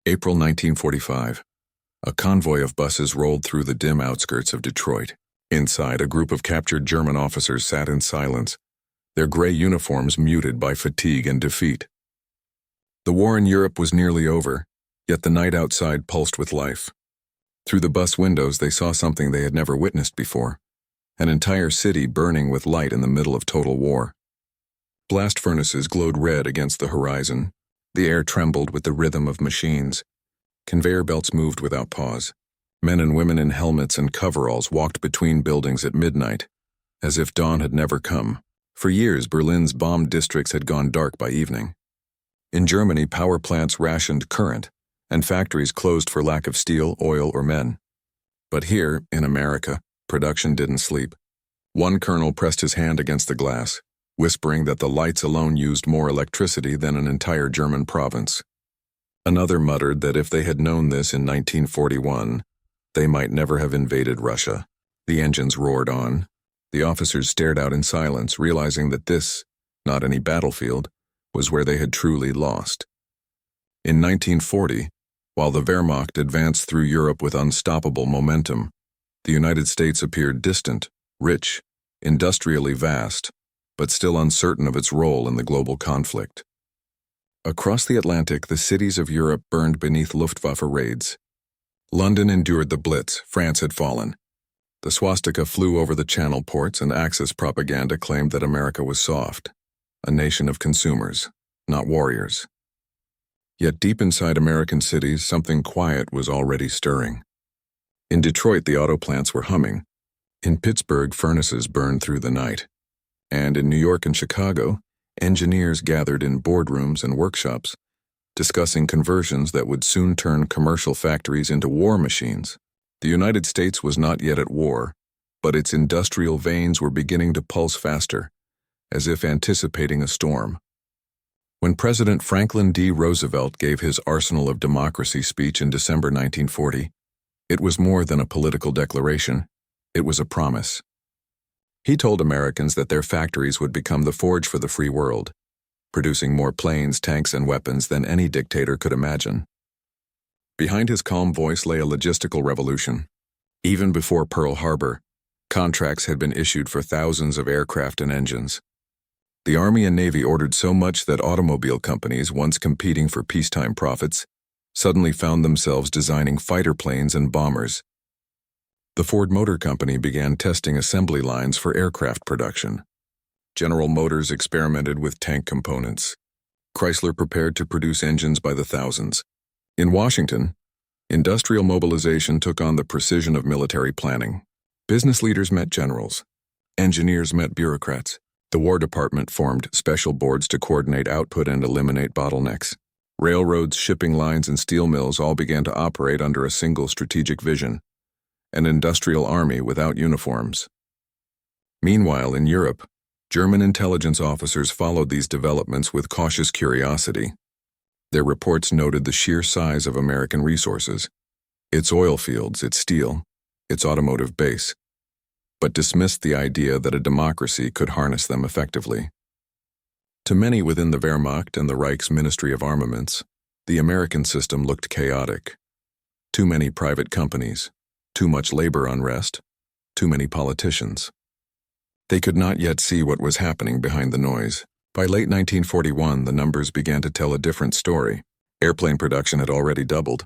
April 1945. A convoy of buses rolled through the dim outskirts of Detroit. Inside, a group of captured German officers sat in silence, their gray uniforms muted by fatigue and defeat. The war in Europe was nearly over, yet the night outside pulsed with life. Through the bus windows, they saw something they had never witnessed before: an entire city burning with light in the middle of total war. Blast furnaces glowed red against the horizon. The air trembled with the rhythm of machines. Conveyor belts moved without pause. Men and women in helmets and coveralls walked between buildings at midnight, as if dawn had never come. For years, Berlin's bombed districts had gone dark by evening. In Germany, power plants rationed current, and factories closed for lack of steel, oil, or men. But here, in America, production didn't sleep. One colonel pressed his hand against the glass, whispering that the lights alone used more electricity than an entire German province. Another muttered that if they had known this in 1941, they might never have invaded Russia. The engines roared on. The officers stared out in silence, realizing that this, not any battlefield, was where they had truly lost. In 1940, while the Wehrmacht advanced through Europe with unstoppable momentum, the United States appeared distant, rich, industrially vast, but still uncertain of its role in the global conflict. Across the Atlantic, the cities of Europe burned beneath Luftwaffe raids. London endured the Blitz. France had fallen. The swastika flew over the Channel ports, and Axis propaganda claimed that America was soft, a nation of consumers, not warriors. Yet deep inside American cities, something quiet was already stirring. In Detroit, the auto plants were humming. In Pittsburgh, furnaces burned through the night. And in New York and Chicago, engineers gathered in boardrooms and workshops, discussing conversions that would soon turn commercial factories into war machines. The United States was not yet at war, but its industrial veins were beginning to pulse faster, as if anticipating a storm. When President Franklin D. Roosevelt gave his Arsenal of Democracy speech in December 1940, it was more than a political declaration. It was a promise. He told Americans that their factories would become the forge for the free world, producing more planes, tanks, and weapons than any dictator could imagine. Behind his calm voice lay a logistical revolution. Even before Pearl Harbor, contracts had been issued for thousands of aircraft and engines. The Army and Navy ordered so much that automobile companies, once competing for peacetime profits, suddenly found themselves designing fighter planes and bombers. The Ford Motor Company began testing assembly lines for aircraft production. General Motors experimented with tank components. Chrysler prepared to produce engines by the thousands. In Washington, industrial mobilization took on the precision of military planning. Business leaders met generals. Engineers met bureaucrats. The War Department formed special boards to coordinate output and eliminate bottlenecks. Railroads, shipping lines, and steel mills all began to operate under a single strategic vision: an industrial army without uniforms. Meanwhile, in Europe, German intelligence officers followed these developments with cautious curiosity. Their reports noted the sheer size of American resources, its oil fields, its steel, its automotive base, but dismissed the idea that a democracy could harness them effectively. To many within the Wehrmacht and the Reich's Ministry of Armaments, the American system looked chaotic. Too many private companies, too much labor unrest, too many politicians. They could not yet see what was happening behind the noise. By late 1941, the numbers began to tell a different story. Airplane production had already doubled.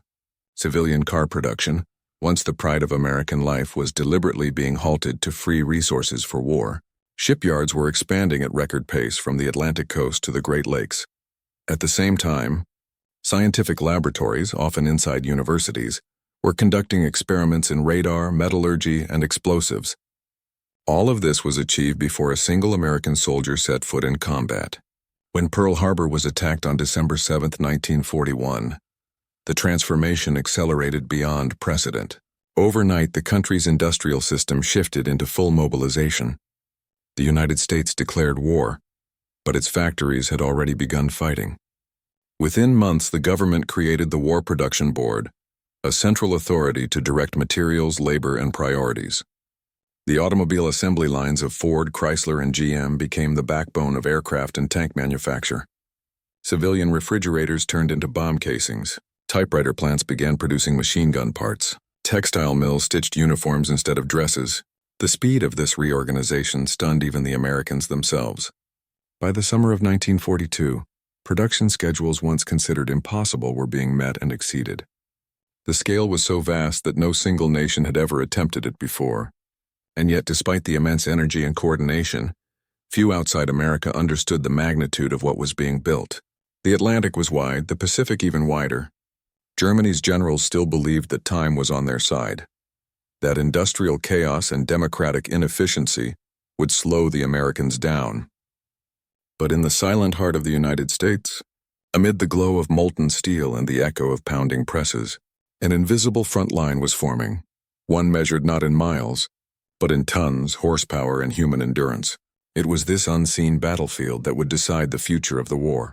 Civilian car production, once the pride of American life, was deliberately being halted to free resources for war. Shipyards were expanding at record pace from the Atlantic coast to the Great Lakes. At the same time, scientific laboratories, often inside universities, were conducting experiments in radar, metallurgy, and explosives. All of this was achieved before a single American soldier set foot in combat. When Pearl Harbor was attacked on December 7, 1941, the transformation accelerated beyond precedent. Overnight, the country's industrial system shifted into full mobilization. The United States declared war, but its factories had already begun fighting. Within months, the government created the War Production Board, a central authority to direct materials, labor, and priorities. The automobile assembly lines of Ford, Chrysler, and GM became the backbone of aircraft and tank manufacture. Civilian refrigerators turned into bomb casings. Typewriter plants began producing machine gun parts. Textile mills stitched uniforms instead of dresses. The speed of this reorganization stunned even the Americans themselves. By the summer of 1942, production schedules once considered impossible were being met and exceeded. The scale was so vast that no single nation had ever attempted it before. And yet, despite the immense energy and coordination, few outside America understood the magnitude of what was being built. The Atlantic was wide, the Pacific even wider. Germany's generals still believed that time was on their side, that industrial chaos and democratic inefficiency would slow the Americans down. But in the silent heart of the United States, amid the glow of molten steel and the echo of pounding presses, an invisible front line was forming, one measured not in miles, but in tons, horsepower, and human endurance. It was this unseen battlefield that would decide the future of the war.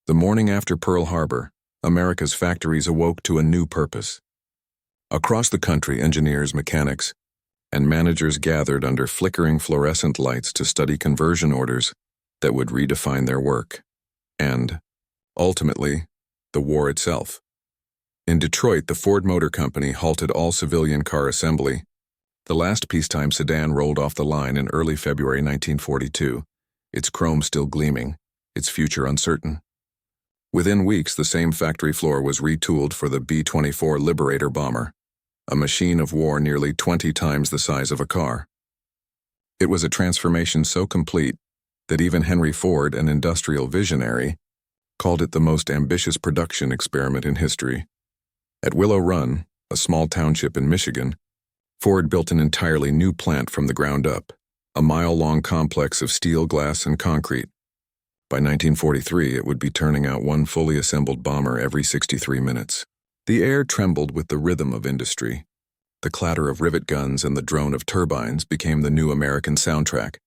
The morning after Pearl Harbor, America's factories awoke to a new purpose. Across the country, engineers, mechanics, and managers gathered under flickering fluorescent lights to study conversion orders that would redefine their work, and, ultimately, the war itself. In Detroit, the Ford Motor Company halted all civilian car assembly. The last peacetime sedan rolled off the line in early February 1942, its chrome still gleaming, its future uncertain. Within weeks, the same factory floor was retooled for the B-24 Liberator bomber, a machine of war nearly 20 times the size of a car. It was a transformation so complete that even Henry Ford, an industrial visionary, called it the most ambitious production experiment in history. At Willow Run, a small township in Michigan, Ford built an entirely new plant from the ground up, a mile-long complex of steel, glass, and concrete. By 1943, it would be turning out one fully assembled bomber every 63 minutes. The air trembled with the rhythm of industry. The clatter of rivet guns and the drone of turbines became the new American soundtrack.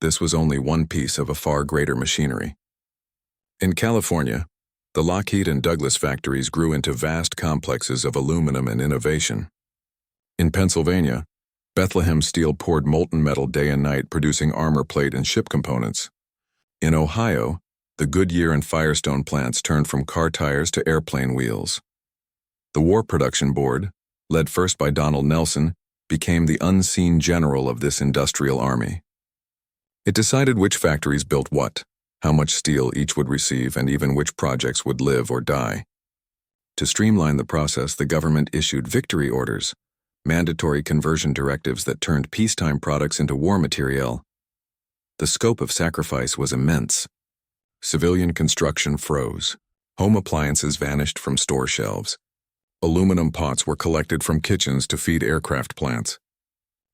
This was only one piece of a far greater machinery. In California, the Lockheed and Douglas factories grew into vast complexes of aluminum and innovation. In Pennsylvania, Bethlehem Steel poured molten metal day and night, producing armor plate and ship components. In Ohio, the Goodyear and Firestone plants turned from car tires to airplane wheels. The War Production Board, led first by Donald Nelson, became the unseen general of this industrial army. It decided which factories built what, how much steel each would receive, and even which projects would live or die. To streamline the process, the government issued victory orders, mandatory conversion directives that turned peacetime products into war materiel. The scope of sacrifice was immense. Civilian construction froze. Home appliances vanished from store shelves. Aluminum pots were collected from kitchens to feed aircraft plants.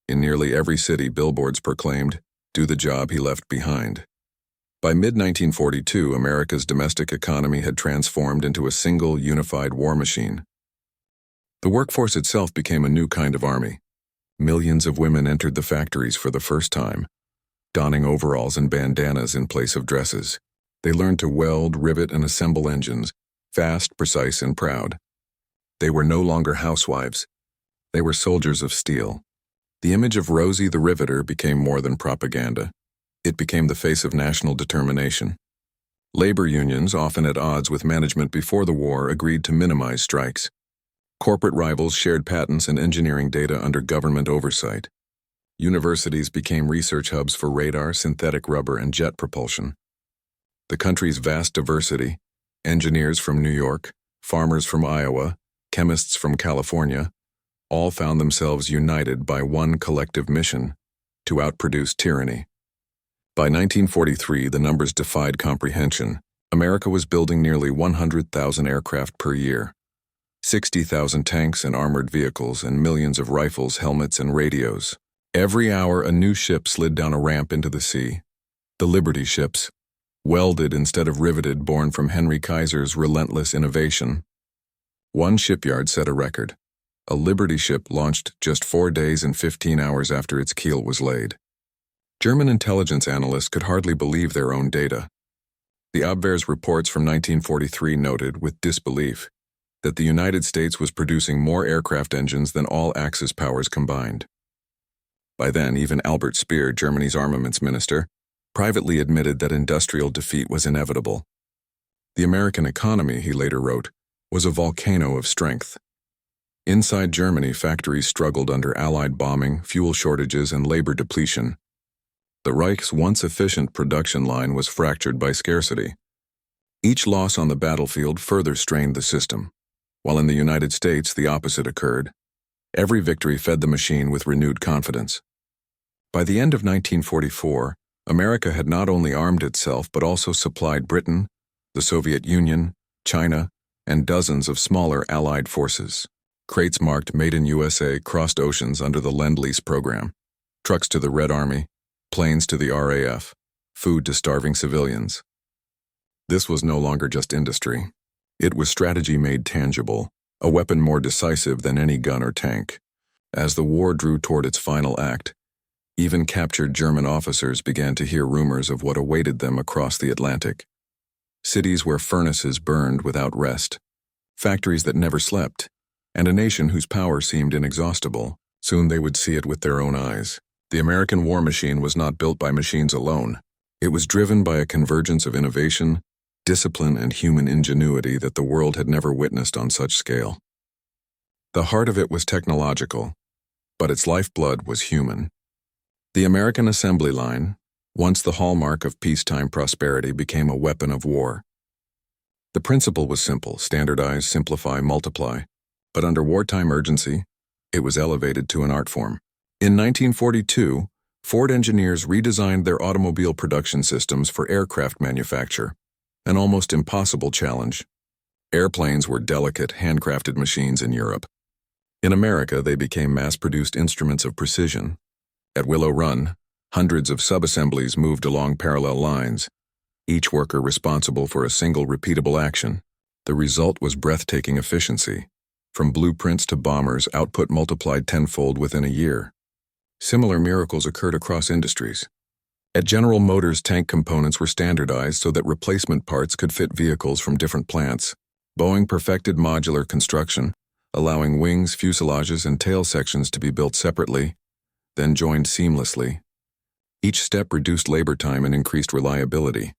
In nearly every city, billboards proclaimed, "Do the job he left behind." By mid-1942, America's domestic economy had transformed into a single, unified war machine. The workforce itself became a new kind of army. Millions of women entered the factories for the first time, donning overalls and bandanas in place of dresses. They learned to weld, rivet, and assemble engines, fast, precise, and proud. They were no longer housewives. They were soldiers of steel. The image of Rosie the Riveter became more than propaganda. It became the face of national determination. Labor unions, often at odds with management before the war, agreed to minimize strikes. Corporate rivals shared patents and engineering data under government oversight. Universities became research hubs for radar, synthetic rubber, and jet propulsion. The country's vast diversity, engineers from New York, farmers from Iowa, chemists from California, all found themselves united by one collective mission: to outproduce tyranny. By 1943, the numbers defied comprehension. America was building nearly 100,000 aircraft per year, 60,000 tanks and armored vehicles, and millions of rifles, helmets, and radios. Every hour, a new ship slid down a ramp into the sea. The Liberty ships, welded instead of riveted, born from Henry Kaiser's relentless innovation. One shipyard set a record. A Liberty ship launched just 4 days and 15 hours after its keel was laid. German intelligence analysts could hardly believe their own data. The Abwehr's reports from 1943 noted, with disbelief, that the United States was producing more aircraft engines than all Axis powers combined. By then, even Albert Speer, Germany's armaments minister, privately admitted that industrial defeat was inevitable. The American economy, he later wrote, was a volcano of strength. Inside Germany, factories struggled under Allied bombing, fuel shortages, and labor depletion. The Reich's once efficient production line was fractured by scarcity. Each loss on the battlefield further strained the system, while in the United States the opposite occurred. Every victory fed the machine with renewed confidence. By the end of 1944, America had not only armed itself but also supplied Britain, the Soviet Union, China, and dozens of smaller Allied forces. Crates marked Made in USA crossed oceans under the Lend-Lease program. Trucks to the Red Army, planes to the RAF, food to starving civilians. This was no longer just industry. It was strategy made tangible, a weapon more decisive than any gun or tank. As the war drew toward its final act, even captured German officers began to hear rumors of what awaited them across the Atlantic. Cities where furnaces burned without rest, factories that never slept, and a nation whose power seemed inexhaustible. Soon they would see it with their own eyes. The American war machine was not built by machines alone. It was driven by a convergence of innovation, discipline, and human ingenuity that the world had never witnessed on such scale. The heart of it was technological, but its lifeblood was human. The American assembly line, once the hallmark of peacetime prosperity, became a weapon of war. The principle was simple: standardize, simplify, multiply. But under wartime urgency, it was elevated to an art form. In 1942, Ford engineers redesigned their automobile production systems for aircraft manufacture, an almost impossible challenge. Airplanes were delicate, handcrafted machines in Europe. In America, they became mass-produced instruments of precision. At Willow Run, hundreds of subassemblies moved along parallel lines, each worker responsible for a single repeatable action. The result was breathtaking efficiency. From blueprints to bombers, output multiplied tenfold within a year. Similar miracles occurred across industries. At General Motors, tank components were standardized so that replacement parts could fit vehicles from different plants. Boeing perfected modular construction, allowing wings, fuselages, and tail sections to be built separately, then joined seamlessly. Each step reduced labor time and increased reliability.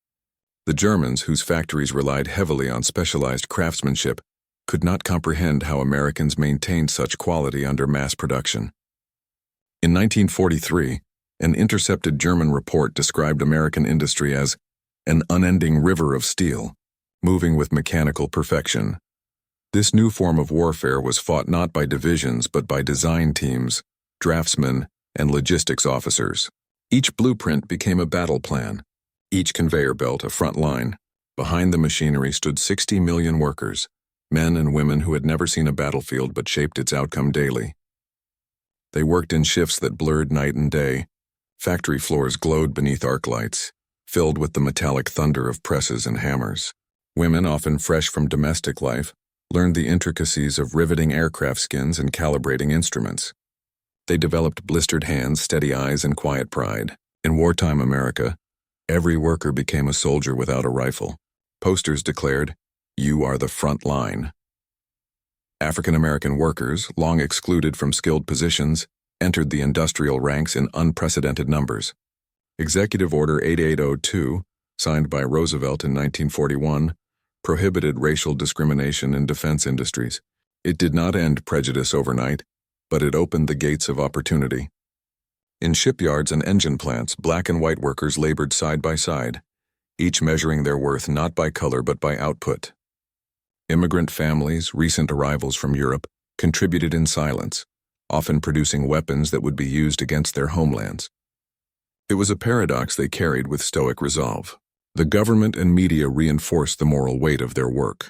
The Germans, whose factories relied heavily on specialized craftsmanship, could not comprehend how Americans maintained such quality under mass production. In 1943, an intercepted German report described American industry as an unending river of steel, moving with mechanical perfection. This new form of warfare was fought not by divisions but by design teams, draftsmen, and logistics officers. Each blueprint became a battle plan, each conveyor belt a front line. Behind the machinery stood 60 million workers, men and women who had never seen a battlefield but shaped its outcome daily. They worked in shifts that blurred night and day. Factory floors glowed beneath arc lights, filled with the metallic thunder of presses and hammers. Women, often fresh from domestic life, learned the intricacies of riveting aircraft skins and calibrating instruments. They developed blistered hands, steady eyes, and quiet pride. In wartime America, every worker became a soldier without a rifle. Posters declared, "You are the front line." African American workers, long excluded from skilled positions, entered the industrial ranks in unprecedented numbers. Executive Order 8802, signed by Roosevelt in 1941, prohibited racial discrimination in defense industries. It did not end prejudice overnight, but it opened the gates of opportunity. In shipyards and engine plants, black and white workers labored side by side, each measuring their worth not by color but by output. Immigrant families, recent arrivals from Europe, contributed in silence, often producing weapons that would be used against their homelands. It was a paradox they carried with stoic resolve. The government and media reinforced the moral weight of their work.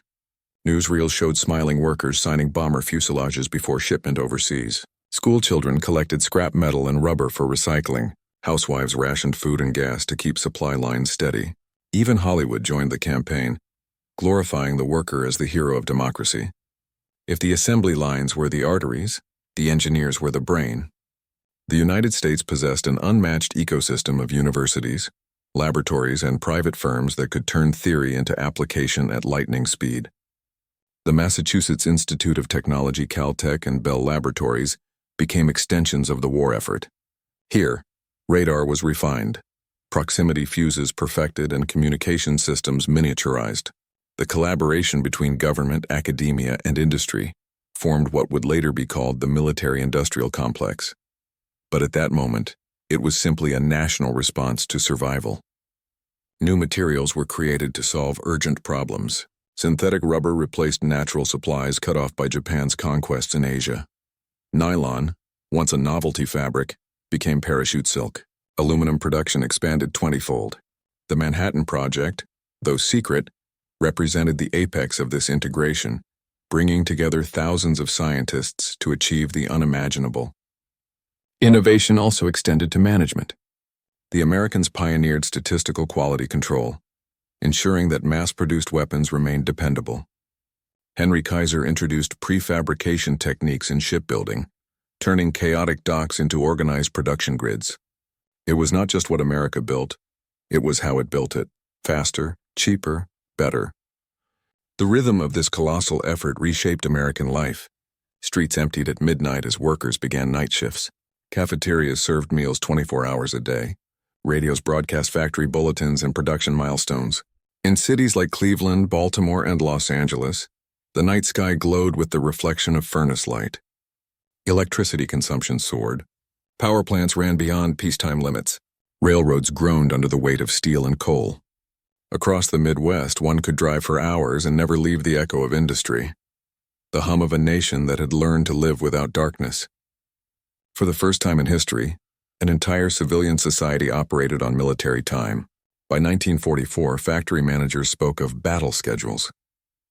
Newsreels showed smiling workers signing bomber fuselages before shipment overseas. School children collected scrap metal and rubber for recycling. Housewives rationed food and gas to keep supply lines steady. Even Hollywood joined the campaign, glorifying the worker as the hero of democracy. If the assembly lines were the arteries, the engineers were the brain. The United States possessed an unmatched ecosystem of universities, laboratories, and private firms that could turn theory into application at lightning speed. The Massachusetts Institute of Technology, Caltech, and Bell Laboratories became extensions of the war effort. Here, radar was refined, proximity fuses perfected, and communication systems miniaturized. The collaboration between government, academia, and industry formed what would later be called the military-industrial complex. But at that moment, it was simply a national response to survival. New materials were created to solve urgent problems. Synthetic rubber replaced natural supplies cut off by Japan's conquests in Asia. Nylon, once a novelty fabric, became parachute silk. Aluminum production expanded 20-fold. The Manhattan Project, though secret, represented the apex of this integration, bringing together thousands of scientists to achieve the unimaginable. Innovation also extended to management. The Americans pioneered statistical quality control, ensuring that mass-produced weapons remained dependable. Henry Kaiser introduced prefabrication techniques in shipbuilding, turning chaotic docks into organized production grids. It was not just what America built, it was how it built it: faster, cheaper, better. The rhythm of this colossal effort reshaped American life. Streets emptied at midnight as workers began night shifts. Cafeterias served meals 24 hours a day. Radios broadcast factory bulletins and production milestones. In cities like Cleveland, Baltimore, and Los Angeles, the night sky glowed with the reflection of furnace light. Electricity consumption soared. Power plants ran beyond peacetime limits. Railroads groaned under the weight of steel and coal. Across the Midwest, one could drive for hours and never leave the echo of industry, the hum of a nation that had learned to live without darkness. For the first time in history, an entire civilian society operated on military time. By 1944, factory managers spoke of battle schedules.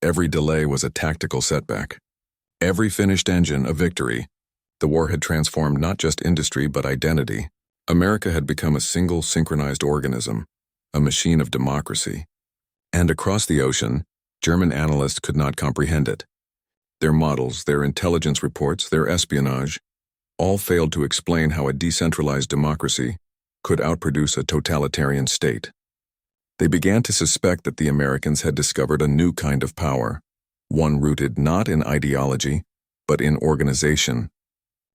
Every delay was a tactical setback. Every finished engine a victory. The war had transformed not just industry but identity. America had become a single synchronized organism, a machine of democracy. And across the ocean, German analysts could not comprehend it. Their models, their intelligence reports, their espionage, all failed to explain how a decentralized democracy could outproduce a totalitarian state. They began to suspect that the Americans had discovered a new kind of power, one rooted not in ideology, but in organization.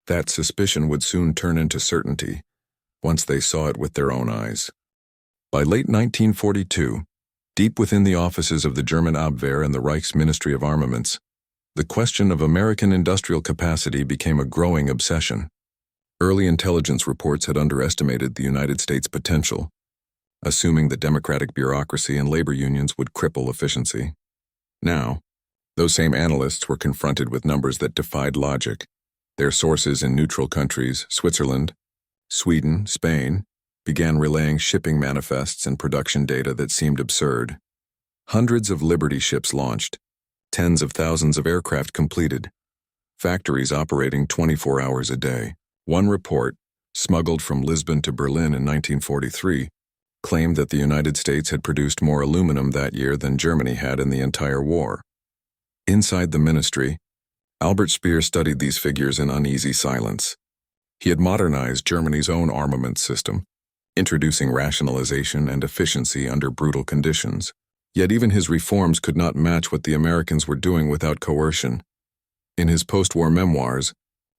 That suspicion would soon turn into certainty, once they saw it with their own eyes. By late 1942, deep within the offices of the German Abwehr and the Reich's Ministry of Armaments, the question of American industrial capacity became a growing obsession. Early intelligence reports had underestimated the United States' potential, assuming that democratic bureaucracy and labor unions would cripple efficiency. Now, those same analysts were confronted with numbers that defied logic. Their sources in neutral countries, Switzerland, Sweden, Spain, began relaying shipping manifests and production data that seemed absurd. Hundreds of Liberty ships launched, tens of thousands of aircraft completed, factories operating 24 hours a day. One report, smuggled from Lisbon to Berlin in 1943, claimed that the United States had produced more aluminum that year than Germany had in the entire war. Inside the ministry, Albert Speer studied these figures in uneasy silence. He had modernized Germany's own armament system, introducing rationalization and efficiency under brutal conditions. Yet even his reforms could not match what the Americans were doing without coercion. In his post-war memoirs,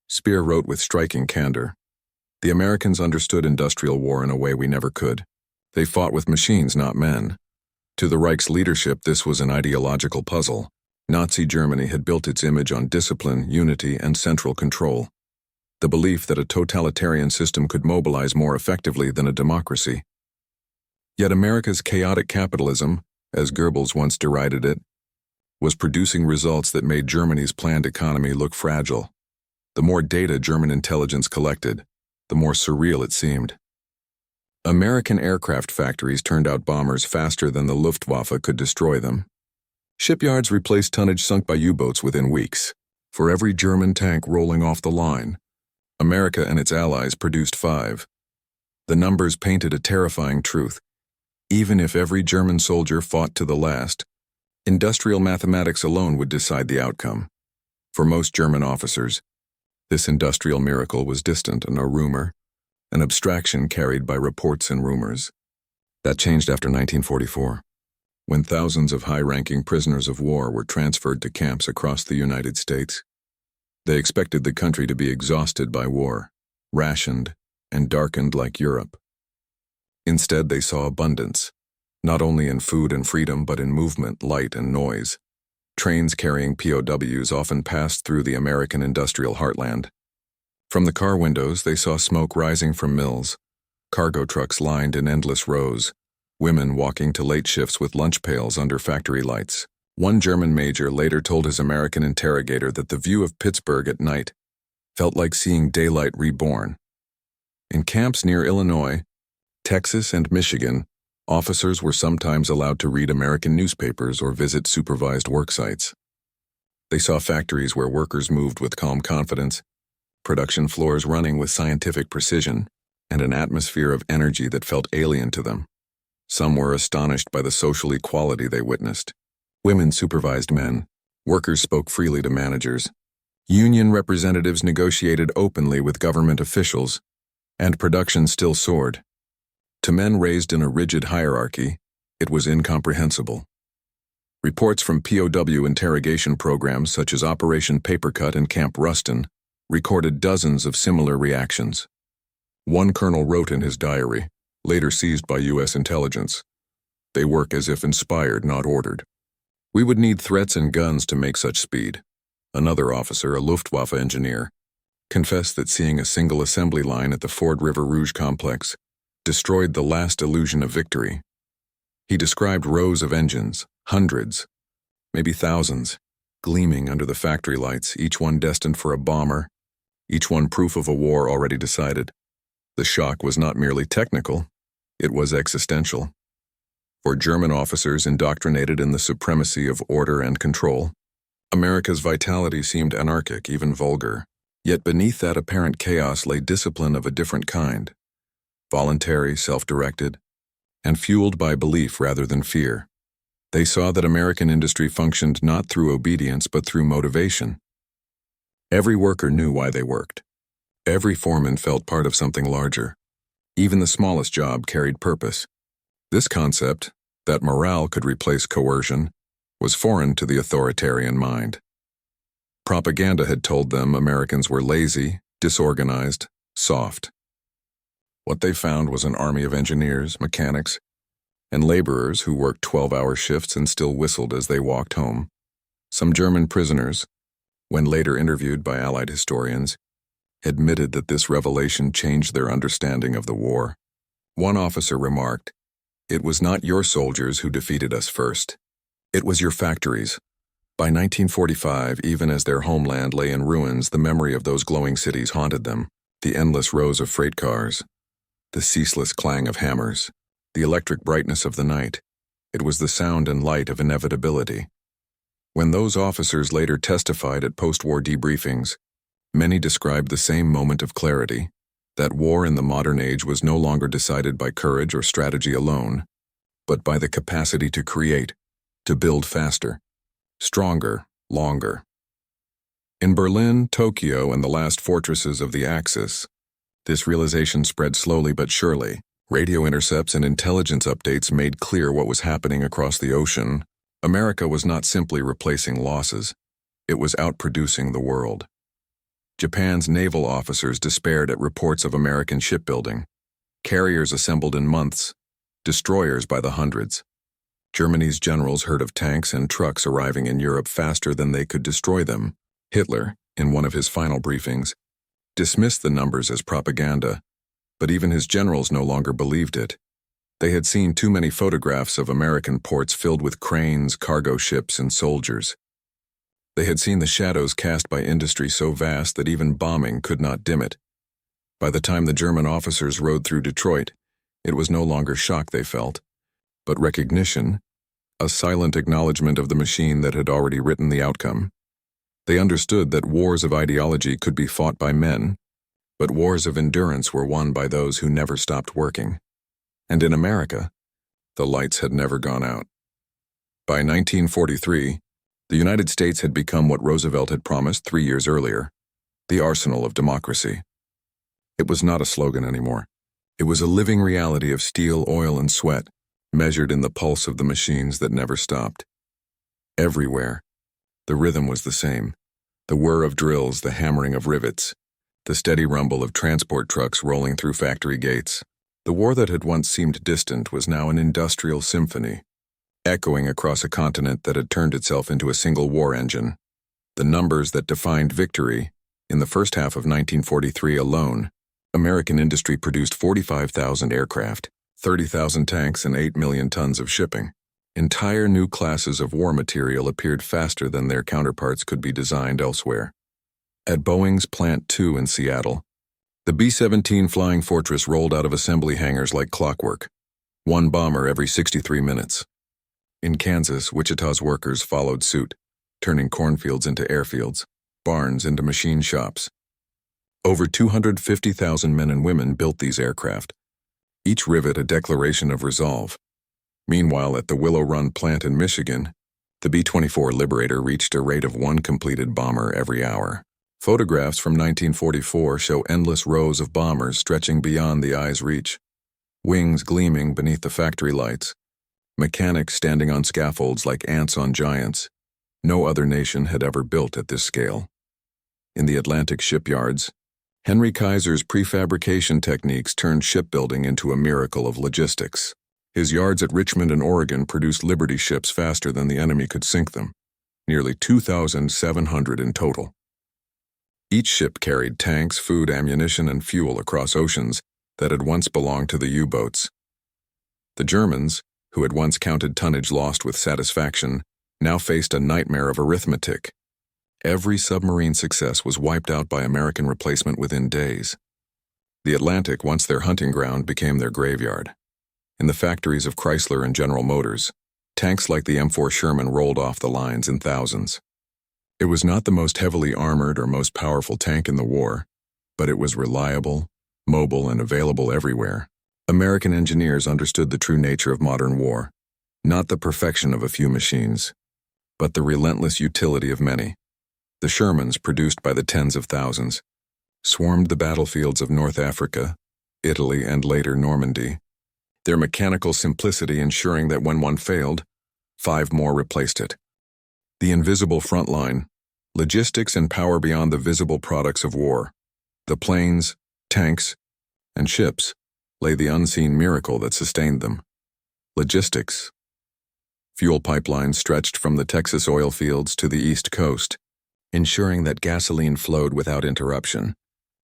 Speer wrote with striking candor, "The Americans understood industrial war in a way we never could. They fought with machines, not men. To the Reich's leadership, this was an ideological puzzle. Nazi Germany had built its image on discipline, unity, and central control. The belief that a totalitarian system could mobilize more effectively than a democracy. Yet America's chaotic capitalism, as Goebbels once derided it, was producing results that made Germany's planned economy look fragile. The more data German intelligence collected, the more surreal it seemed. American aircraft factories turned out bombers faster than the Luftwaffe could destroy them. Shipyards replaced tonnage sunk by U-boats within weeks. For every German tank rolling off the line, America and its allies produced 5. The numbers painted a terrifying truth. Even if every German soldier fought to the last, industrial mathematics alone would decide the outcome. For most German officers, this industrial miracle was distant and a rumor, an abstraction carried by reports and rumors. That changed after 1944, when thousands of high-ranking prisoners of war were transferred to camps across the United States. They expected the country to be exhausted by war, rationed, and darkened like Europe. Instead, they saw abundance, not only in food and freedom but in movement, light, and noise. Trains carrying POWs often passed through the American industrial heartland. From the car windows, they saw smoke rising from mills, cargo trucks lined in endless rows, women walking to late shifts with lunch pails under factory lights. One German major later told his American interrogator that the view of Pittsburgh at night felt like seeing daylight reborn. In camps near Illinois, Texas, and Michigan, officers were sometimes allowed to read American newspapers or visit supervised work sites. They saw factories where workers moved with calm confidence, production floors running with scientific precision, and an atmosphere of energy that felt alien to them. Some were astonished by the social equality they witnessed. Women supervised men, workers spoke freely to managers, union representatives negotiated openly with government officials, and production still soared. To men raised in a rigid hierarchy, it was incomprehensible. Reports from POW interrogation programs such as Operation Papercut and Camp Ruston recorded dozens of similar reactions. One colonel wrote in his diary, later seized by U.S. intelligence, "They work as if inspired, not ordered. We would need threats and guns to make such speed." Another officer, a Luftwaffe engineer, confessed that seeing a single assembly line at the Ford River Rouge complex destroyed the last illusion of victory. He described rows of engines, hundreds, maybe thousands, gleaming under the factory lights, each one destined for a bomber, each one proof of a war already decided. The shock was not merely technical, it was existential. For German officers indoctrinated in the supremacy of order and control, America's vitality seemed anarchic, even vulgar. Yet beneath that apparent chaos lay discipline of a different kind, voluntary, self-directed, and fueled by belief rather than fear. They saw that American industry functioned not through obedience but through motivation. Every worker knew why they worked. Every foreman felt part of something larger. Even the smallest job carried purpose. This concept, that morale could replace coercion, was foreign to the authoritarian mind. Propaganda had told them Americans were lazy, disorganized, soft. What they found was an army of engineers, mechanics, and laborers who worked 12-hour shifts and still whistled as they walked home. Some German prisoners, when later interviewed by Allied historians, admitted that this revelation changed their understanding of the war. One officer remarked, "It was not your soldiers who defeated us first. It was your factories." By 1945, even as their homeland lay in ruins, the memory of those glowing cities haunted them. The endless rows of freight cars, the ceaseless clang of hammers, the electric brightness of the night. It was the sound and light of inevitability. When those officers later testified at post-war debriefings, many described the same moment of clarity, that war in the modern age was no longer decided by courage or strategy alone, but by the capacity to create, to build faster, stronger, longer. In Berlin, Tokyo, and the last fortresses of the Axis, this realization spread slowly but surely. Radio intercepts and intelligence updates made clear what was happening across the ocean. America was not simply replacing losses, it was outproducing the world. Japan's naval officers despaired at reports of American shipbuilding. Carriers assembled in months, destroyers by the hundreds. Germany's generals heard of tanks and trucks arriving in Europe faster than they could destroy them. Hitler, in one of his final briefings, dismissed the numbers as propaganda, but even his generals no longer believed it. They had seen too many photographs of American ports filled with cranes, cargo ships, and soldiers. They had seen the shadows cast by industry so vast that even bombing could not dim it. By the time the German officers rode through Detroit, it was no longer shock they felt, but recognition, a silent acknowledgement of the machine that had already written the outcome. They understood that wars of ideology could be fought by men, but wars of endurance were won by those who never stopped working. And in America, the lights had never gone out. By 1943, the United States had become what Roosevelt had promised 3 years earlier, the arsenal of democracy. It was not a slogan anymore. It was a living reality of steel, oil, and sweat, measured in the pulse of the machines that never stopped. Everywhere, the rhythm was the same. The whir of drills, the hammering of rivets, the steady rumble of transport trucks rolling through factory gates. The war that had once seemed distant was now an industrial symphony, echoing across a continent that had turned itself into a single war engine. The numbers that defined victory: in the first half of 1943 alone, American industry produced 45,000 aircraft, 30,000 tanks, and 8 million tons of shipping. Entire new classes of war material appeared faster than their counterparts could be designed elsewhere. At Boeing's Plant 2 in Seattle, the B-17 Flying Fortress rolled out of assembly hangars like clockwork, one bomber every 63 minutes. In Kansas, Wichita's workers followed suit, turning cornfields into airfields, barns into machine shops. Over 250,000 men and women built these aircraft, each rivet a declaration of resolve. Meanwhile, at the Willow Run plant in Michigan, the B-24 Liberator reached a rate of one completed bomber every hour. Photographs from 1944 show endless rows of bombers stretching beyond the eye's reach, wings gleaming beneath the factory lights, mechanics standing on scaffolds like ants on giants. No other nation had ever built at this scale. In the Atlantic shipyards, Henry Kaiser's prefabrication techniques turned shipbuilding into a miracle of logistics. His yards at Richmond and Oregon produced Liberty ships faster than the enemy could sink them, nearly 2,700 in total. Each ship carried tanks, food, ammunition, and fuel across oceans that had once belonged to the U-boats. The Germans, who had once counted tonnage lost with satisfaction, now faced a nightmare of arithmetic. Every submarine success was wiped out by American replacement within days. The Atlantic, once their hunting ground, became their graveyard. In the factories of Chrysler and General Motors, tanks like the M4 Sherman rolled off the lines in thousands. It was not the most heavily armored or most powerful tank in the war, but it was reliable, mobile, and available everywhere. American engineers understood the true nature of modern war, not the perfection of a few machines, but the relentless utility of many. The Shermans, produced by the tens of thousands, swarmed the battlefields of North Africa, Italy, and later Normandy, their mechanical simplicity ensuring that when one failed, 5 more replaced it. The invisible front line, logistics and power beyond the visible products of war, the planes, tanks, and ships, lay the unseen miracle that sustained them. Logistics. Fuel pipelines stretched from the Texas oil fields to the East Coast, ensuring that gasoline flowed without interruption.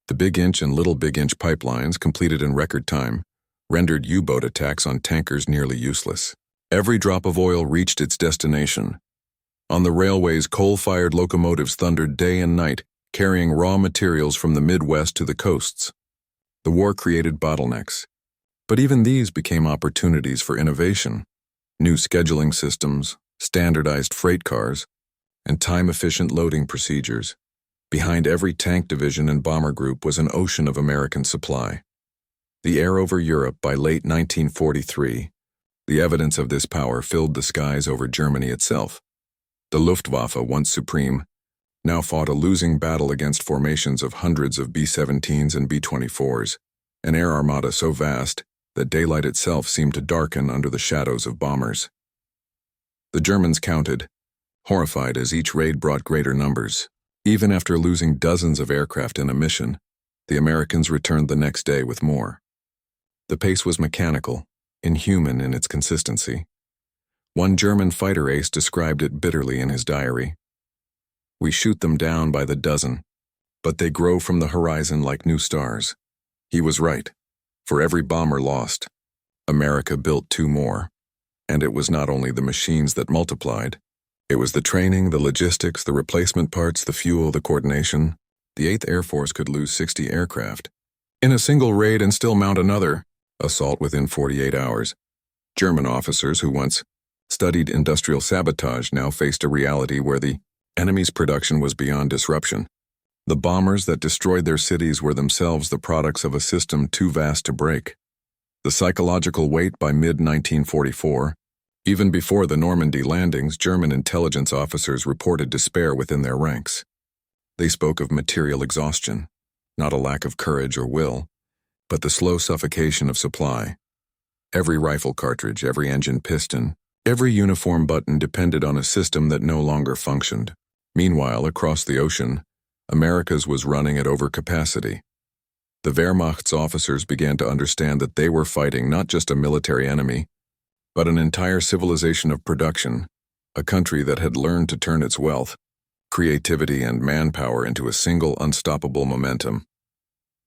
The Big Inch and Little Big Inch pipelines, completed in record time, rendered U-boat attacks on tankers nearly useless. Every drop of oil reached its destination. On the railways, coal-fired locomotives thundered day and night, carrying raw materials from the Midwest to the coasts. The war created bottlenecks, but even these became opportunities for innovation. New scheduling systems, standardized freight cars, and time-efficient loading procedures. Behind every tank division and bomber group was an ocean of American supply. The air over Europe by late 1943, the evidence of this power filled the skies over Germany itself. The Luftwaffe, once supreme, now fought a losing battle against formations of hundreds of B-17s and B-24s, an air armada so vast that daylight itself seemed to darken under the shadows of bombers. The Germans counted, horrified as each raid brought greater numbers. Even after losing dozens of aircraft in a mission, the Americans returned the next day with more. The pace was mechanical, inhuman in its consistency. One German fighter ace described it bitterly in his diary. "We shoot them down by the dozen, but they grow from the horizon like new stars." He was right. For every bomber lost, America built 2 more. And it was not only the machines that multiplied. It was the training, the logistics, the replacement parts, the fuel, the coordination. The 8th Air Force could lose 60 aircraft in a single raid and still mount another assault within 48 hours. German officers who once studied industrial sabotage now faced a reality where the enemy's production was beyond disruption. The bombers that destroyed their cities were themselves the products of a system too vast to break. The psychological weight by mid-1944, even before the Normandy landings, German intelligence officers reported despair within their ranks. They spoke of material exhaustion, not a lack of courage or will, but the slow suffocation of supply. Every rifle cartridge, every engine piston, every uniform button depended on a system that no longer functioned. Meanwhile, across the ocean, America's was running at overcapacity. The Wehrmacht's officers began to understand that they were fighting not just a military enemy, but an entire civilization of production, a country that had learned to turn its wealth, creativity, and manpower into a single unstoppable momentum.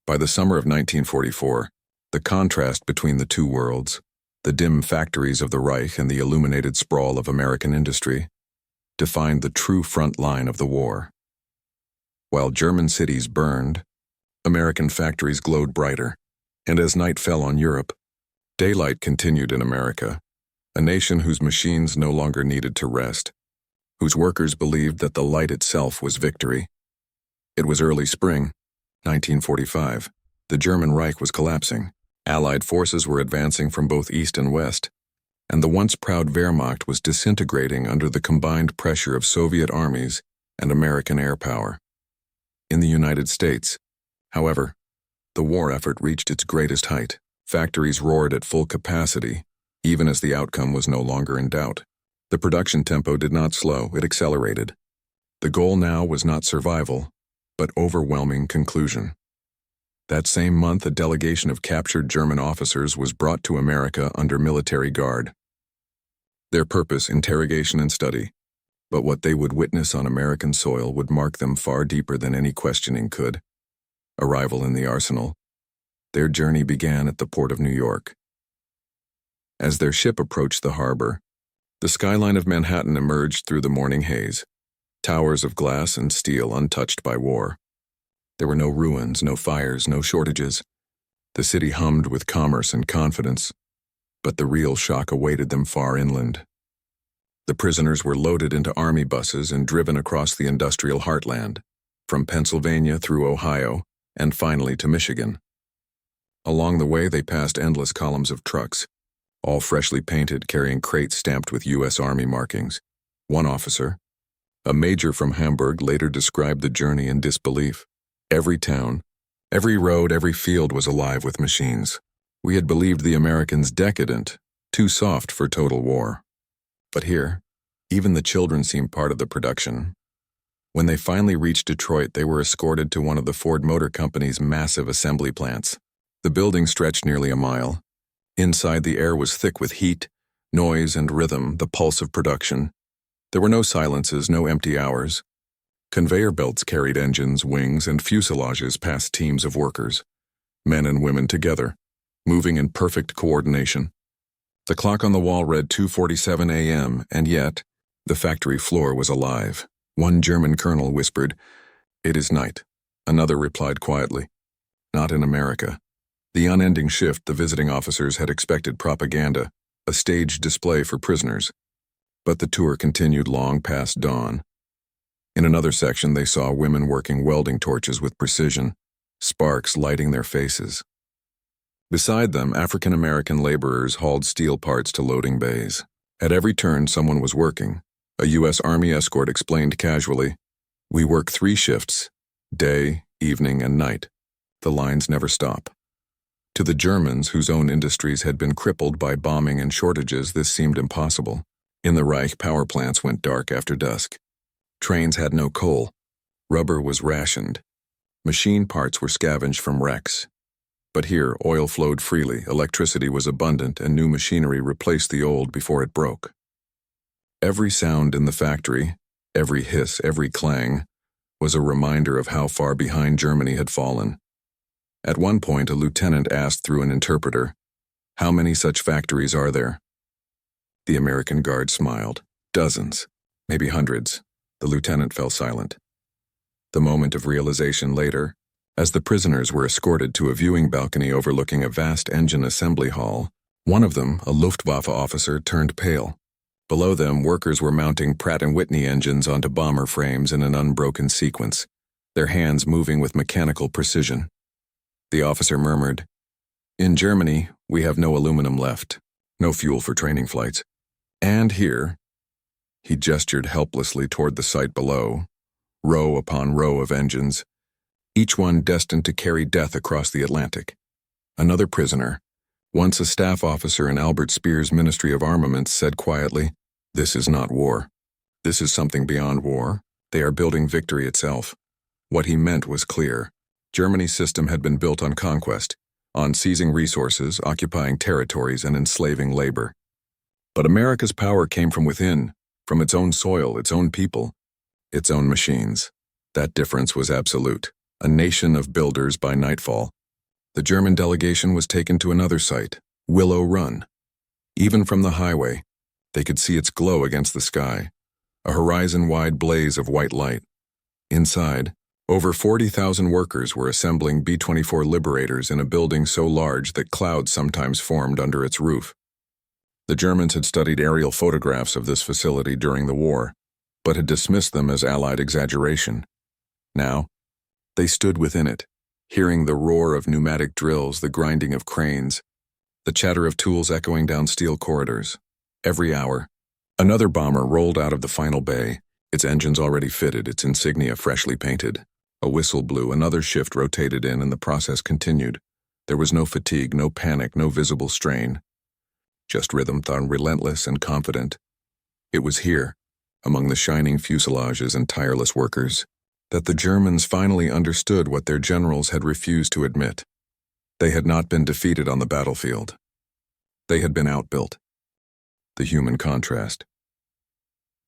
By the summer of 1944, the contrast between the two worlds, the dim factories of the Reich and the illuminated sprawl of American industry, defined the true front line of the war. While German cities burned, American factories glowed brighter, and as night fell on Europe, daylight continued in America, a nation whose machines no longer needed to rest, whose workers believed that the light itself was victory. It was early spring, 1945. The German Reich was collapsing. Allied forces were advancing from both east and west, and the once proud Wehrmacht was disintegrating under the combined pressure of Soviet armies and American air power. In the United States, however, the war effort reached its greatest height. Factories roared at full capacity, even as the outcome was no longer in doubt. The production tempo did not slow, it accelerated. The goal now was not survival, but overwhelming conclusion. That same month, a delegation of captured German officers was brought to America under military guard. Their purpose, interrogation and study, but what they would witness on American soil would mark them far deeper than any questioning could. Arrival in the arsenal, their journey began at the port of New York. As their ship approached the harbor, the skyline of Manhattan emerged through the morning haze, towers of glass and steel untouched by war. There were no ruins, no fires, no shortages. The city hummed with commerce and confidence, but the real shock awaited them far inland. The prisoners were loaded into army buses and driven across the industrial heartland, from Pennsylvania through Ohio, and finally to Michigan. Along the way, they passed endless columns of trucks, all freshly painted, carrying crates stamped with U.S. Army markings. One officer, a major from Hamburg, later described the journey in disbelief. Every town, every road, every field was alive with machines. We had believed the Americans decadent, too soft for total war. But here, even the children seemed part of the production. When they finally reached Detroit, they were escorted to one of the Ford Motor Company's massive assembly plants. The building stretched nearly a mile. Inside, the air was thick with heat, noise, and rhythm, the pulse of production. There were no silences, no empty hours. Conveyor belts carried engines, wings, and fuselages past teams of workers, men and women together, moving in perfect coordination. The clock on the wall read 2:47 a.m., and yet, the factory floor was alive. One German colonel whispered, "It is night." Another replied quietly, "Not in America." The unending shift, the visiting officers had expected propaganda, a staged display for prisoners. But the tour continued long past dawn. In another section, they saw women working welding torches with precision, sparks lighting their faces. Beside them, African-American laborers hauled steel parts to loading bays. At every turn, someone was working. A U.S. Army escort explained casually, "We work 3 shifts, day, evening, and night. The lines never stop." To the Germans, whose own industries had been crippled by bombing and shortages, this seemed impossible. In the Reich, power plants went dark after dusk. Trains had no coal. Rubber was rationed. Machine parts were scavenged from wrecks. But here, oil flowed freely, electricity was abundant, and new machinery replaced the old before it broke. Every sound in the factory, every hiss, every clang, was a reminder of how far behind Germany had fallen. At one point, a lieutenant asked through an interpreter, "How many such factories are there?" The American guard smiled. "Dozens, maybe hundreds." The lieutenant fell silent. The moment of realization later, as the prisoners were escorted to a viewing balcony overlooking a vast engine assembly hall, one of them, a Luftwaffe officer, turned pale. Below them, workers were mounting Pratt & Whitney engines onto bomber frames in an unbroken sequence, their hands moving with mechanical precision. The officer murmured, "In Germany, we have no aluminum left, no fuel for training flights. And here," he gestured helplessly toward the site below, row upon row of engines, each one destined to carry death across the Atlantic. Another prisoner, once a staff officer in Albert Speer's Ministry of Armaments, said quietly, "This is not war. This is something beyond war. They are building victory itself." What he meant was clear. Germany's system had been built on conquest, on seizing resources, occupying territories, and enslaving labor. But America's power came from within, from its own soil, its own people, its own machines. That difference was absolute. A nation of builders by nightfall. The German delegation was taken to another site, Willow Run. Even from the highway, they could see its glow against the sky, a horizon-wide blaze of white light. Inside, over 40,000 workers were assembling B-24 Liberators in a building so large that clouds sometimes formed under its roof. The Germans had studied aerial photographs of this facility during the war, but had dismissed them as Allied exaggeration. Now, they stood within it, hearing the roar of pneumatic drills, the grinding of cranes, the chatter of tools echoing down steel corridors. Every hour, another bomber rolled out of the final bay, its engines already fitted, its insignia freshly painted. A whistle blew, another shift rotated in, and the process continued. There was no fatigue, no panic, no visible strain. Just rhythm thumb, relentless and confident. It was here, among the shining fuselages and tireless workers, that the Germans finally understood what their generals had refused to admit. They had not been defeated on the battlefield. They had been outbuilt. The human contrast.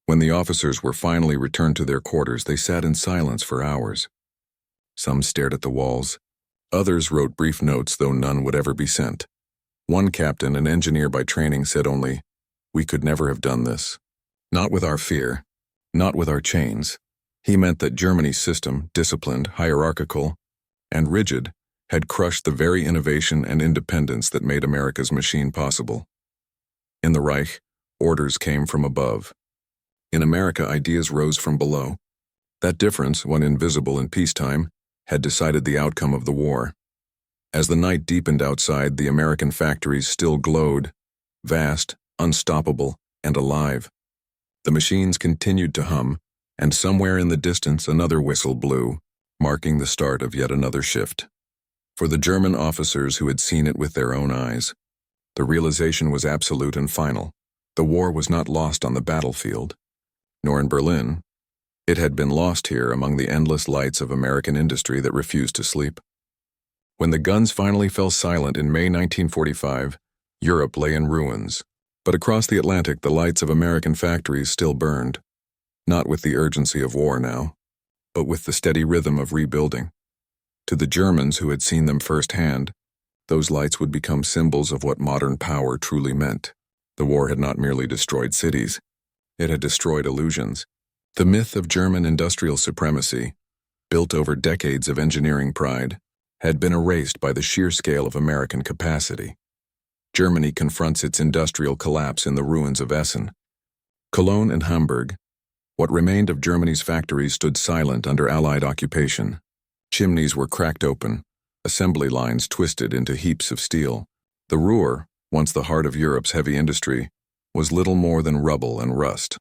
When the officers were finally returned to their quarters, they sat in silence for hours. Some stared at the walls. Others wrote brief notes, though none would ever be sent. One captain, an engineer by training, said only, "We could never have done this. Not with our fear, not with our chains." He meant that Germany's system, disciplined, hierarchical, and rigid, had crushed the very innovation and independence that made America's machine possible. In the Reich, orders came from above. In America, ideas rose from below. That difference, when invisible in peacetime, had decided the outcome of the war. As the night deepened outside, the American factories still glowed, vast, unstoppable, and alive. The machines continued to hum, and somewhere in the distance another whistle blew, marking the start of yet another shift. For the German officers who had seen it with their own eyes, the realization was absolute and final. The war was not lost on the battlefield, nor in Berlin. It had been lost here among the endless lights of American industry that refused to sleep. When the guns finally fell silent in May 1945, Europe lay in ruins, but across the Atlantic the lights of American factories still burned, not with the urgency of war now, but with the steady rhythm of rebuilding. To the Germans who had seen them firsthand, those lights would become symbols of what modern power truly meant. The war had not merely destroyed cities, it had destroyed illusions. The myth of German industrial supremacy, built over decades of engineering pride, had been erased by the sheer scale of American capacity. Germany confronts its industrial collapse in the ruins of Essen. Cologne and Hamburg, what remained of Germany's factories, stood silent under Allied occupation. Chimneys were cracked open, assembly lines twisted into heaps of steel. The Ruhr, once the heart of Europe's heavy industry, was little more than rubble and rust.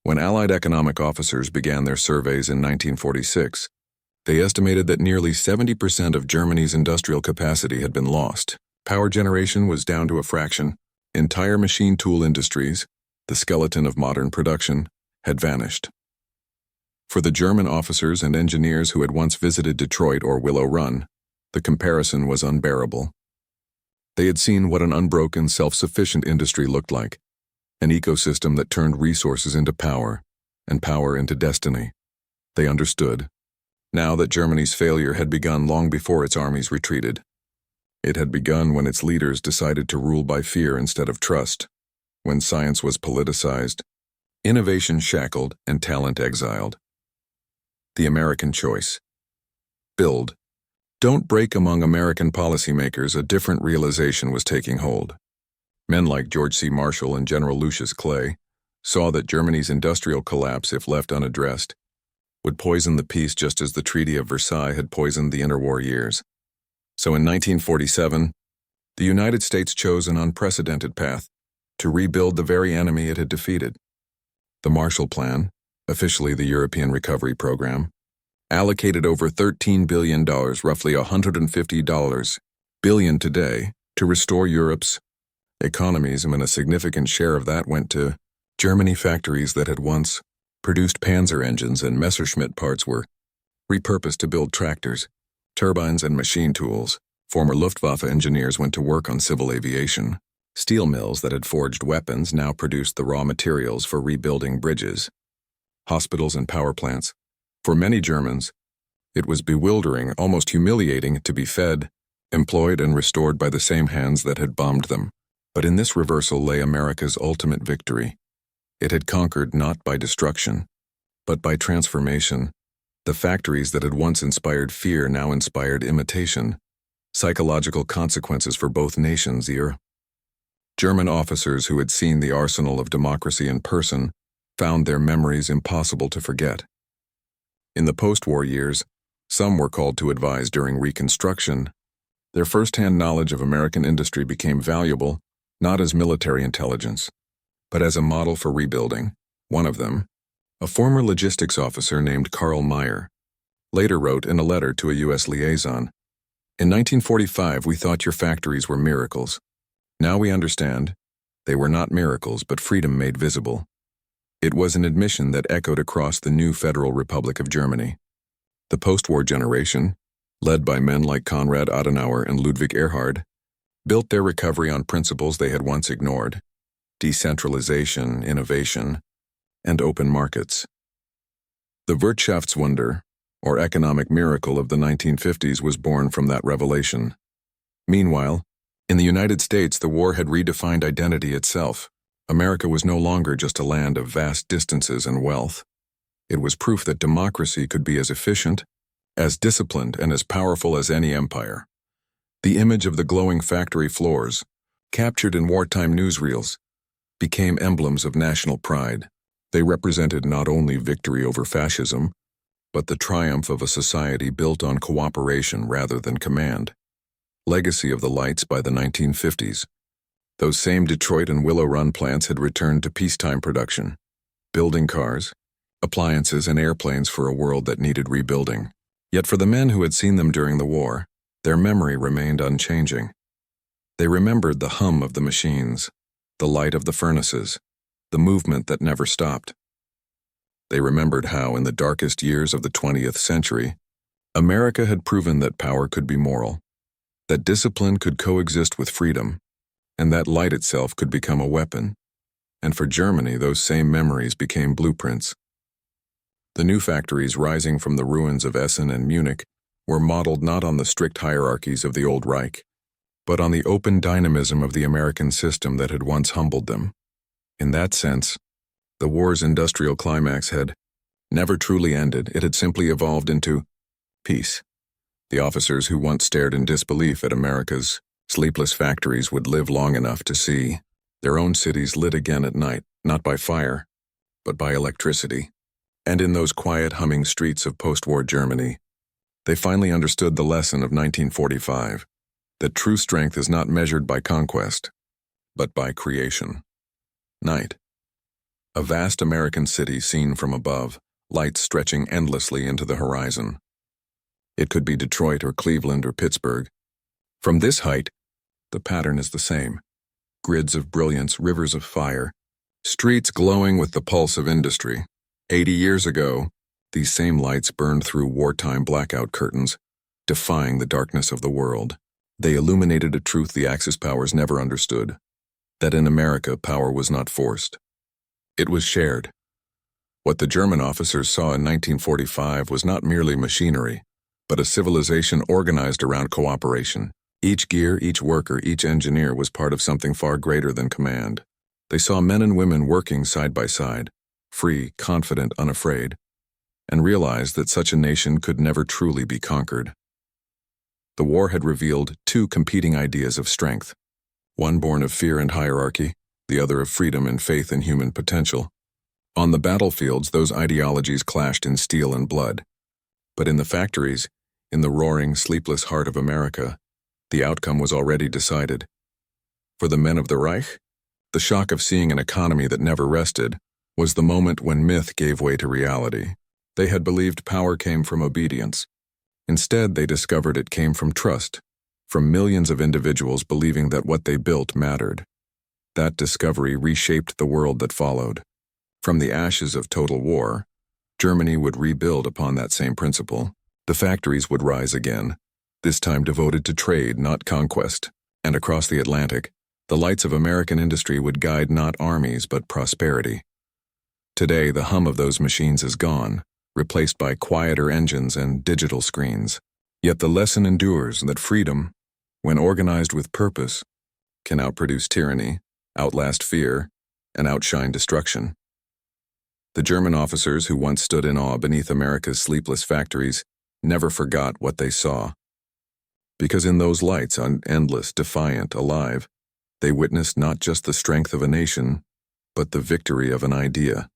When Allied economic officers began their surveys in 1946, they estimated that nearly 70% of Germany's industrial capacity had been lost. Power generation was down to a fraction. Entire machine tool industries, the skeleton of modern production, had vanished. For the German officers and engineers who had once visited Detroit or Willow Run, the comparison was unbearable. They had seen what an unbroken, self-sufficient industry looked like, an ecosystem that turned resources into power, and power into destiny. They understood, now that Germany's failure had begun long before its armies retreated. It had begun when its leaders decided to rule by fear instead of trust, when science was politicized, innovation shackled, and talent exiled. The American choice. Build. Don't break. Among American policymakers, a different realization was taking hold. Men like George C. Marshall and General Lucius Clay saw that Germany's industrial collapse, if left unaddressed, would poison the peace just as the Treaty of Versailles had poisoned the interwar years. So in 1947, the United States chose an unprecedented path to rebuild the very enemy it had defeated. The Marshall Plan, officially the European Recovery Program, allocated over $13 billion, roughly $150 billion today, to restore Europe's economies, and a significant share of that went to Germany. Factories that had once produced Panzer engines and Messerschmitt parts were repurposed to build tractors, turbines and machine tools. Former Luftwaffe engineers went to work on civil aviation. Steel mills that had forged weapons now produced the raw materials for rebuilding bridges, hospitals, and power plants. For many Germans, it was bewildering, almost humiliating, to be fed, employed, and restored by the same hands that had bombed them. But in this reversal lay America's ultimate victory. It had conquered not by destruction, but by transformation. The factories that had once inspired fear now inspired imitation. Psychological consequences for both nations here. German officers who had seen the arsenal of democracy in person found their memories impossible to forget. In the post-war years, some were called to advise during Reconstruction. Their first-hand knowledge of American industry became valuable, not as military intelligence, but as a model for rebuilding. One of them, a former logistics officer named Carl Meyer, later wrote in a letter to a U.S. liaison, "In 1945, we thought your factories were miracles. Now we understand, they were not miracles, but freedom made visible." It was an admission that echoed across the new Federal Republic of Germany. The post-war generation, led by men like Konrad Adenauer and Ludwig Erhard, built their recovery on principles they had once ignored: decentralization, innovation, and open markets. The Wirtschaftswunder, or economic miracle of the 1950s, was born from that revelation. Meanwhile, in the United States, the war had redefined identity itself. America was no longer just a land of vast distances and wealth. It was proof that democracy could be as efficient, as disciplined, and as powerful as any empire. The image of the glowing factory floors, captured in wartime newsreels, became emblems of national pride. They represented not only victory over fascism, but the triumph of a society built on cooperation rather than command. Legacy of the lights by the 1950s. Those same Detroit and Willow Run plants had returned to peacetime production, building cars, appliances, and airplanes for a world that needed rebuilding. Yet for the men who had seen them during the war, their memory remained unchanging. They remembered the hum of the machines, the light of the furnaces, the movement that never stopped. They remembered how, in the darkest years of the 20th century, America had proven that power could be moral, that discipline could coexist with freedom, and that light itself could become a weapon. And for Germany, those same memories became blueprints. The new factories rising from the ruins of Essen and Munich were modeled not on the strict hierarchies of the old Reich, but on the open dynamism of the American system that had once humbled them. In that sense, the war's industrial climax had never truly ended. It had simply evolved into peace. The officers who once stared in disbelief at America's sleepless factories would live long enough to see their own cities lit again at night, not by fire, but by electricity. And in those quiet, humming streets of post-war Germany, they finally understood the lesson of 1945, that true strength is not measured by conquest, but by creation. Night. A vast American city seen from above, lights stretching endlessly into the horizon. It could be Detroit or Cleveland or Pittsburgh. From this height, the pattern is the same. Grids of brilliance, rivers of fire, streets glowing with the pulse of industry. 80 years ago, these same lights burned through wartime blackout curtains, defying the darkness of the world. They illuminated a truth the Axis powers never understood, that in America power was not forced. It was shared. What the German officers saw in 1945 was not merely machinery, but a civilization organized around cooperation. Each gear, each worker, each engineer was part of something far greater than command. They saw men and women working side by side, free, confident, unafraid, and realized that such a nation could never truly be conquered. The war had revealed two competing ideas of strength, one born of fear and hierarchy, the other of freedom and faith in human potential. On the battlefields, those ideologies clashed in steel and blood. But in the factories, in the roaring, sleepless heart of America, the outcome was already decided. For the men of the Reich, the shock of seeing an economy that never rested was the moment when myth gave way to reality. They had believed power came from obedience. Instead, they discovered it came from trust, from millions of individuals believing that what they built mattered. That discovery reshaped the world that followed. From the ashes of total war, Germany would rebuild upon that same principle. The factories would rise again, this time devoted to trade, not conquest. And across the Atlantic, the lights of American industry would guide not armies but prosperity. Today, the hum of those machines is gone, replaced by quieter engines and digital screens. Yet the lesson endures that freedom, when organized with purpose, can outproduce tyranny, outlast fear, and outshine destruction. The German officers who once stood in awe beneath America's sleepless factories never forgot what they saw. Because in those lights, endless, defiant, alive, they witnessed not just the strength of a nation, but the victory of an idea.